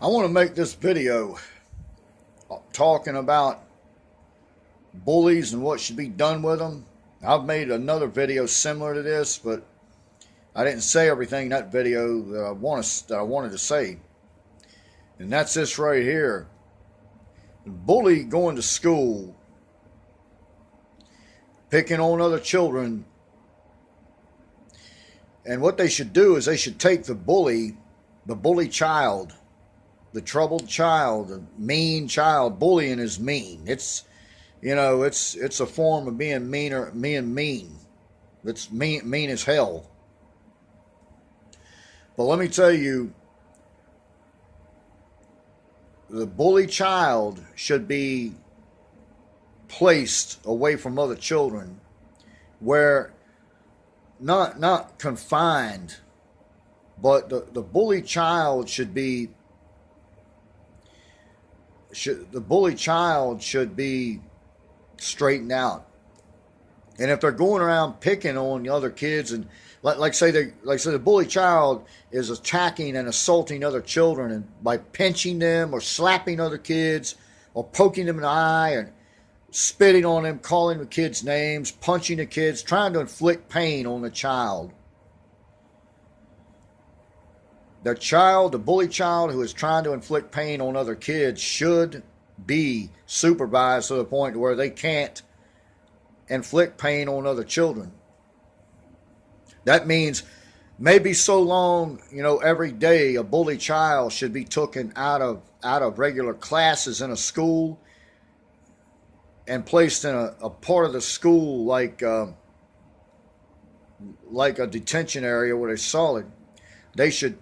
I want to make this video talking about bullies and what should be done with them. I've made another video similar to this, but I didn't say everything in that video that I wanted to say. And that's this right here. Bully going to school, picking on other children. And what they should do is they should take the bully child, the troubled child, the mean child. Bullying is mean. It's a form of being mean. It's mean as hell. But let me tell you, the bully child should be placed away from other children, where not confined, but the bully child should be straightened out. And if they're going around picking on the other kids, and like say the bully child is attacking and assaulting other children, and by pinching them or slapping other kids or poking them in the eye and spitting on them, calling the kids names, punching the kids, trying to inflict pain on the child. The bully child who is trying to inflict pain on other kids should be supervised to the point where they can't inflict pain on other children. That means maybe so long, every day a bully child should be taken out of regular classes in a school and placed in a part of the school like a detention area where they're solid. They should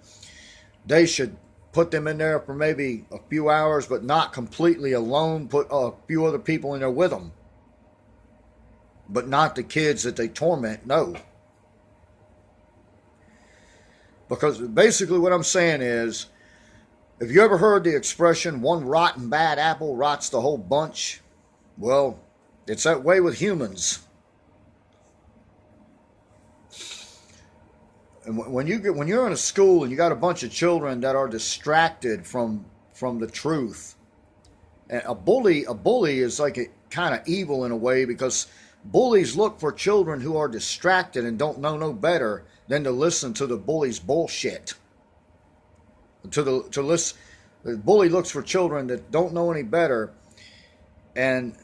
put them in there for maybe a few hours, but not completely alone. Put a few other people in there with them, but not the kids that they torment. No. Because basically what I'm saying is, have you ever heard the expression, one rotten bad apple rots the whole bunch? Well, it's that way with humans. And when you're in a school and you got a bunch of children that are distracted from the truth, and a bully is like a kind of evil in a way, because bullies look for children who are distracted and don't know no better than to listen to the bully's bullshit. The bully looks for children that don't know any better, and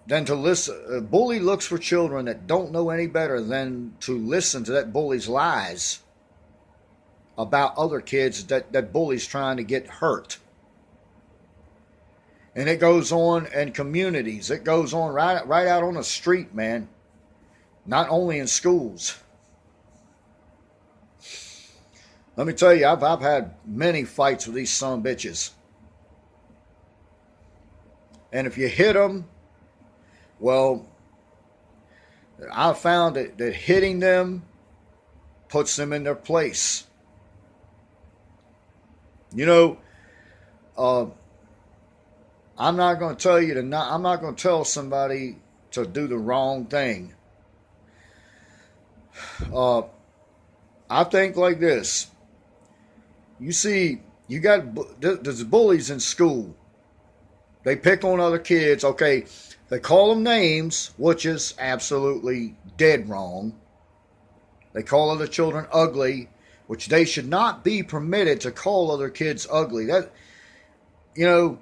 then to listen. A bully looks for children that don't know any better than to listen to that bully's lies about other kids that bully's trying to get hurt. And it goes on in communities. It goes on right out on the street, man. Not only in schools. Let me tell you, I've had many fights with these son of bitches. And if you hit them, well, I found that hitting them puts them in their place. I'm not going to tell you I'm not going to tell somebody to do the wrong thing. I think like this. You see, there's bullies in school. They pick on other kids. Okay, they call them names, which is absolutely dead wrong. They call other children ugly, which they should not be permitted to call other kids ugly. The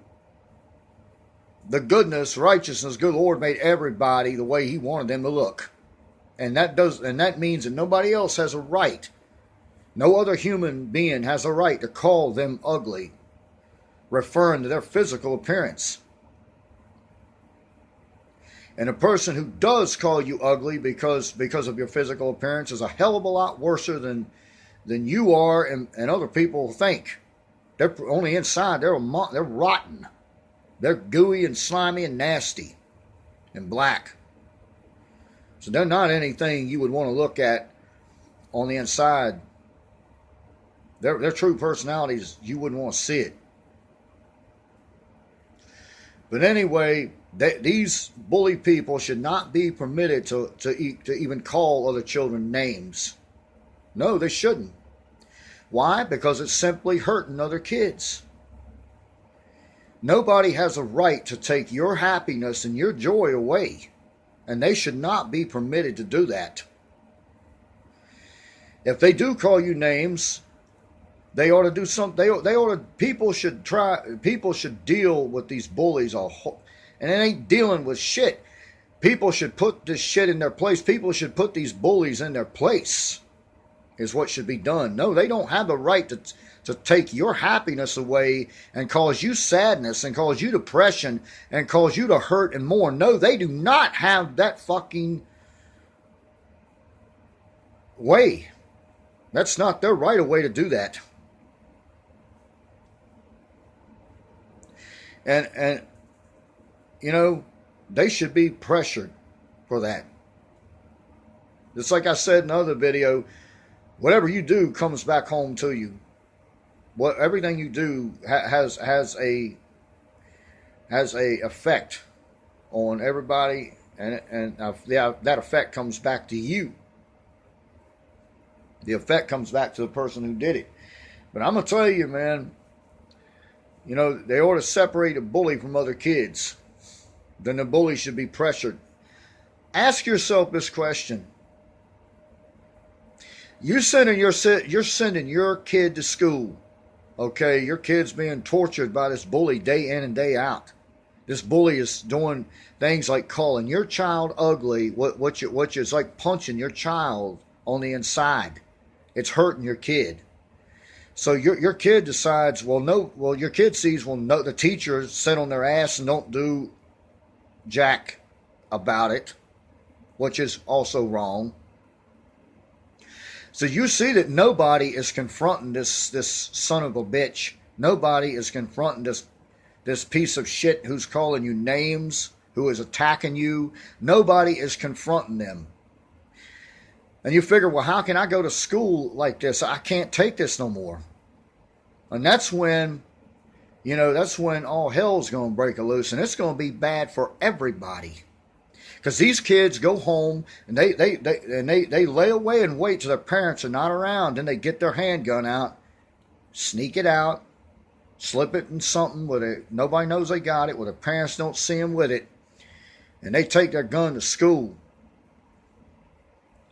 goodness, righteousness, good Lord made everybody the way He wanted them to look. And that means that nobody else has a right. No other human being has a right to call them ugly, referring to their physical appearance. And a person who does call you ugly because of your physical appearance is a hell of a lot worse than you are and other people think. They're on the inside, they're rotten. They're gooey and slimy and nasty and black. So they're not anything you would want to look at on the inside. Their true personalities, you wouldn't want to see it. But anyway, these bully people should not be permitted to even call other children names. No, they shouldn't. Why? Because it's simply hurting other kids. Nobody has a right to take your happiness and your joy away, and they should not be permitted to do that. If they do call you names, they ought to do something. They ought to. People should try. People should deal with these bullies. And it ain't dealing with shit. People should put this shit in their place. People should put these bullies in their place. Is what should be done. No, they don't have the right to take your happiness away and cause you sadness and cause you depression and cause you to hurt and mourn. No, they do not have that fucking way. That's not their right of way to do that. And you know, they should be pressured for that. Just like I said in another video, whatever you do comes back home to you. Everything you do has a effect on everybody, and that effect comes back to you. The effect comes back to the person who did it. But I'm gonna tell you, man, you know, they ought to separate a bully from other kids. Then the bully should be pressured. Ask yourself this question. You're sending your kid to school. Okay, your kid's being tortured by this bully day in and day out. This bully is doing things like calling your child ugly, which is like punching your child on the inside. It's hurting your kid. So your kid decides, your kid sees, no, the teachers sit on their ass and don't do jack about it, which is also wrong. So you see that nobody is confronting this son of a bitch. Nobody is confronting this piece of shit who's calling you names, who is attacking you. Nobody is confronting them. And you figure, well, how can I go to school like this? I can't take this no more. And that's when, all hell's going to break loose, and it's going to be bad for everybody. Because these kids go home and they lay away and wait till their parents are not around. Then they get their handgun out, sneak it out, slip it in something where nobody knows they got it, where their parents don't see them with it, and they take their gun to school.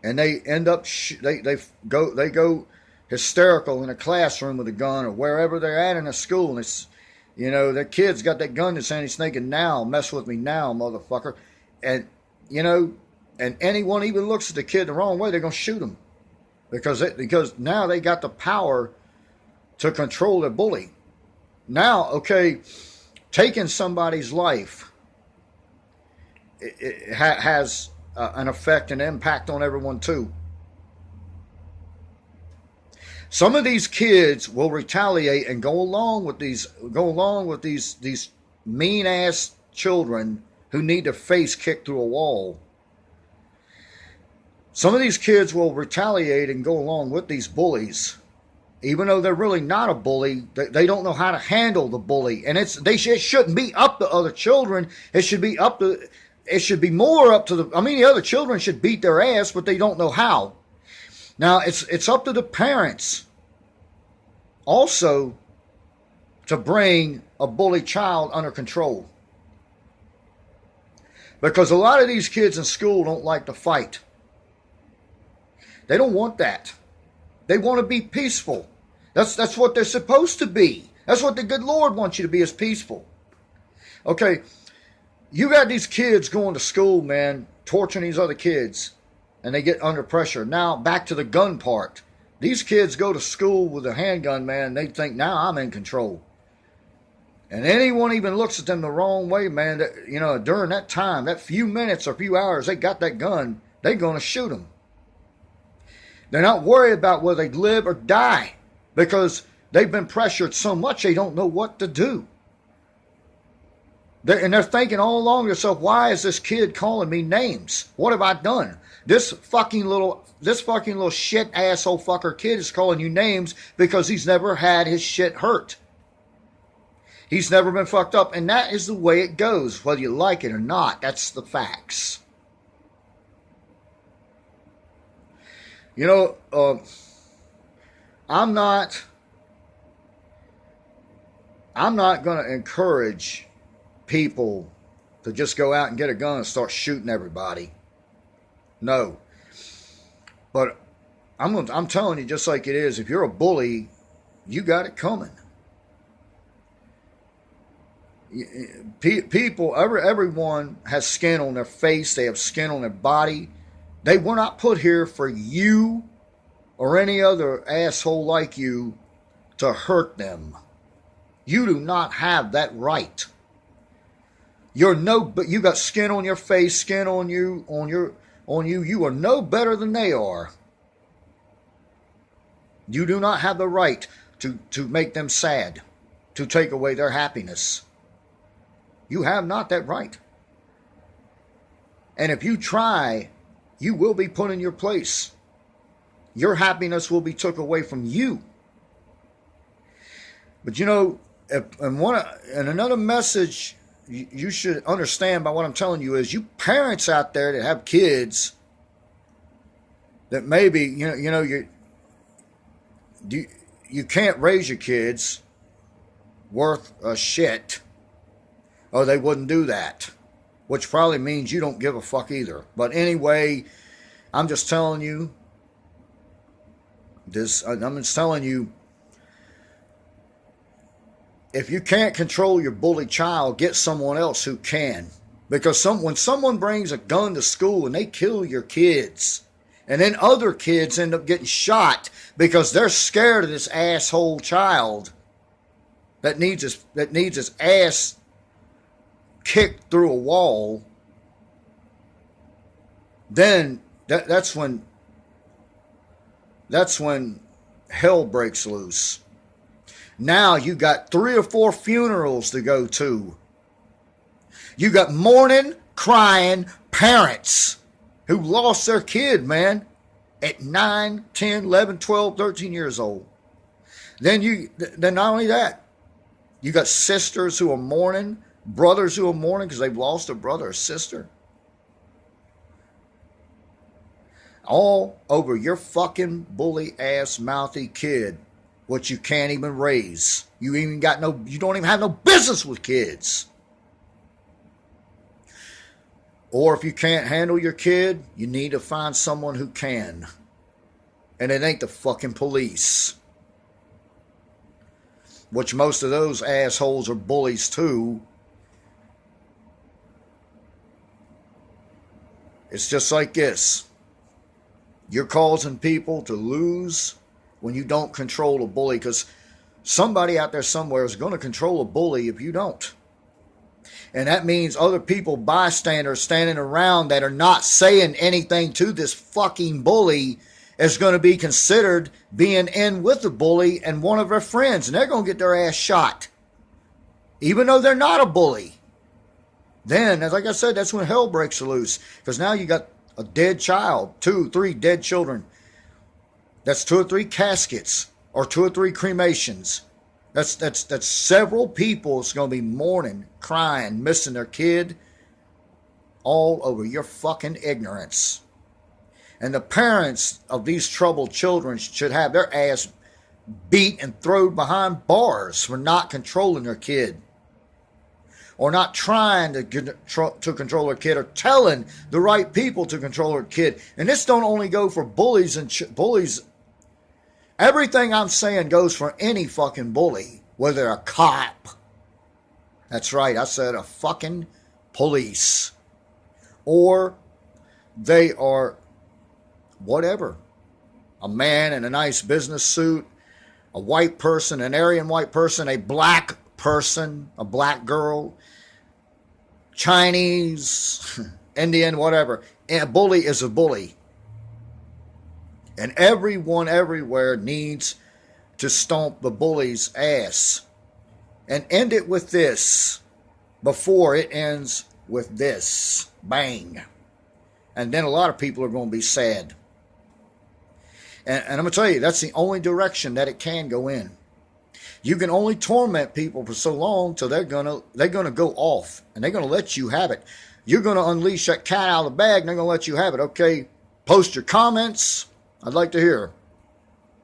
And they end up they go hysterical in a classroom with a gun or wherever they're at in a school. And it's, their kid's got that gun in his hand. He's thinking, now, mess with me now, motherfucker. And, and anyone even looks at the kid the wrong way, they're going to shoot him. Because now they got the power to control the bully. Now, okay, taking somebody's life it has an effect and impact on everyone too. Some of these kids will retaliate and go along with these mean ass children who need their face kicked through a wall. Some of these kids will retaliate and go along with these bullies, even though they're really not a bully. They don't know how to handle the bully, and it shouldn't be up to other children. It should be more up to the other children should beat their ass, but they don't know how. Now it's up to the parents also to bring a bully child under control. Because a lot of these kids in school don't like to fight. They don't want that. They want to be peaceful. That's what they're supposed to be. That's what the good Lord wants you to be, is peaceful. Okay, you got these kids going to school, man, torturing these other kids, and they get under pressure. Now, back to the gun part. These kids go to school with a handgun, man, and they think, now I'm in control. And anyone even looks at them the wrong way, man, during that time, that few minutes or few hours they got that gun, they're going to shoot them. They're not worried about whether they live or die because they've been pressured so much they don't know what to do. They're thinking all along to themselves, why is this kid calling me names? What have I done? This fucking little shit asshole fucker kid is calling you names because he's never had his shit hurt. He's never been fucked up, and that is the way it goes, whether you like it or not. That's the facts. I'm not going to encourage people to just go out and get a gun and start shooting everybody. No. But I'm telling you just like it is, if you're a bully, you got it coming. People, everyone has skin on their face. They have skin on their body. They were not put here for you or any other asshole like you to hurt them. You do not have that right. But you got skin on your face, skin on you, You are no better than they are. You do not have the right to make them sad, to take away their happiness. You have not that right. And if you try, you will be put in your place. Your happiness will be took away from you. But you know, and another message you should understand by what I'm telling you is, you parents out there that have kids that maybe you can't raise your kids worth a shit, or they wouldn't do that, which probably means you don't give a fuck either. But anyway, I'm just telling you this. I'm just telling you, if you can't control your bully child, get someone else who can. Because when someone brings a gun to school and they kill your kids, and then other kids end up getting shot because they're scared of this asshole child that needs his ass kicked through a wall, then that's when hell breaks loose. Now you got 3 or 4 funerals to go to. You got mourning, crying parents who lost their kid, man, at 9, 10, 11, 12, 13 years old. Then not only that, you got sisters who are mourning, brothers who are mourning because they've lost a brother or sister. All over your fucking bully ass mouthy kid, which you can't even raise. You don't even have no business with kids. Or if you can't handle your kid, you need to find someone who can. And it ain't the fucking police. Which most of those assholes are bullies too. It's just like this. You're causing people to lose when you don't control a bully, because somebody out there somewhere is going to control a bully if you don't. And that means other people, bystanders standing around that are not saying anything to this fucking bully, is going to be considered being in with the bully and one of their friends, and they're going to get their ass shot, even though they're not a bully. Then, as like I said, that's when hell breaks loose, because now you got a dead child, 2, 3 dead children. That's 2 or 3 caskets, or 2 or 3 cremations. That's several people that's going to be mourning, crying, missing their kid, all over your fucking ignorance. And the parents of these troubled children should have their ass beat and thrown behind bars for not controlling their kid, or not trying to control their kid, or telling the right people to control their kid. And this don't only go for bullies and bullies. Everything I'm saying goes for any fucking bully, whether they're a cop. That's right, I said a fucking police. Or they are whatever. A man in a nice business suit, a white person, an Aryan white person, a black person, a black girl, Chinese, Indian, whatever. A bully is a bully. And everyone everywhere needs to stomp the bully's ass. And end it with this before it ends with this. Bang. And then a lot of people are going to be sad. And I'm going to tell you, that's the only direction that it can go in. You can only torment people for so long till they're gonna go off, and they're gonna let you have it. You're gonna unleash that cat out of the bag, and they're gonna let you have it. Okay, post your comments. I'd like to hear.